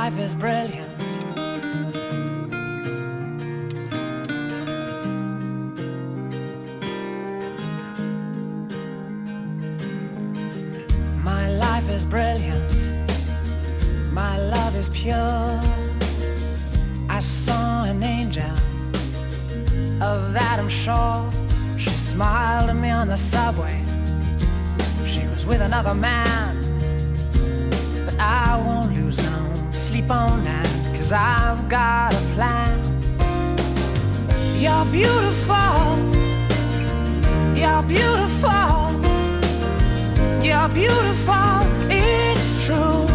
life is brilliant. My life is brilliant. My love is pure. I saw an angel, of that I'm sure. She smiled at me on the subway. She was with another man, but I won't lose no sleep on that, 'cause I've got a plan. You're beautiful. You're beautiful. You're beautiful, it's true.